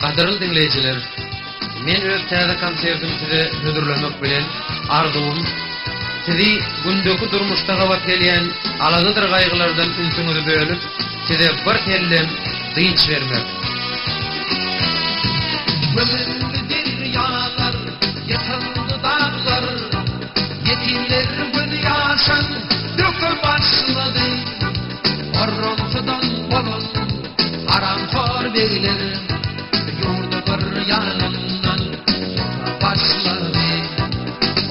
Gaderly dinleyijiler, men öz täze konsertimi size hödürlemek bilen arzuwum sizi gündäki durmuşda gawat gelýän aladyr gaýgylardan ünsüňizi bölüp size bir tellem dynç bermek. Gönüllüdir yağlar, yatıldı dağlar, yetimler gün yaşan dökül başladı. Orrontudan bolun, aramkor beyler, yurdu bir yanından başladı.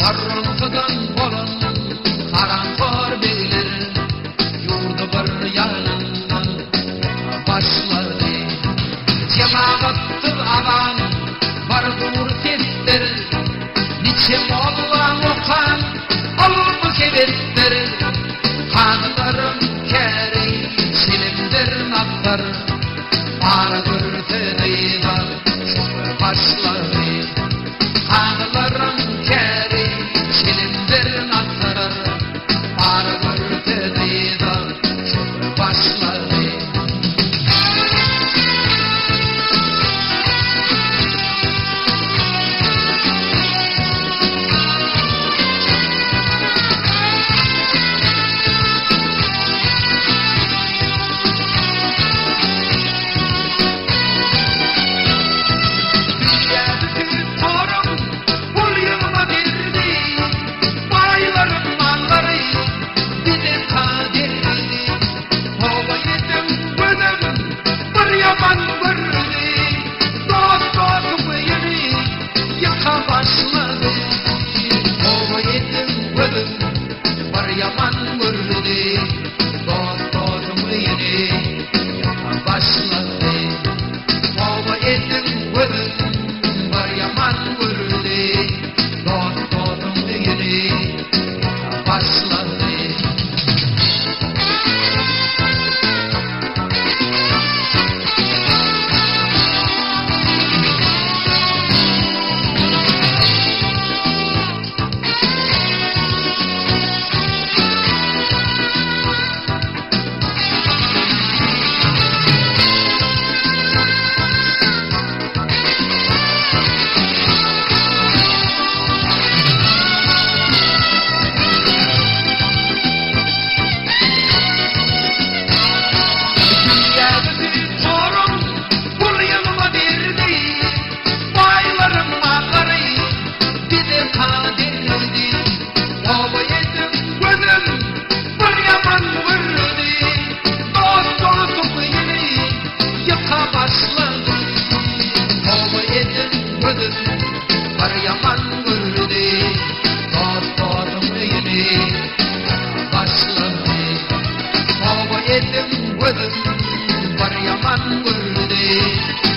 Orrontudan bolun, aramkor beyler, yurdu bir yanından başladı. Cemaattir avan, bardur sesler, niçe molla okan, almı sebetler, kanlarım kere, silimdir naklar, bardur tedeyda, başladı. Kanlarım kere, silimdir naklar, bardur tedeyda, başladı. Ettim gözüm var yaman gördü.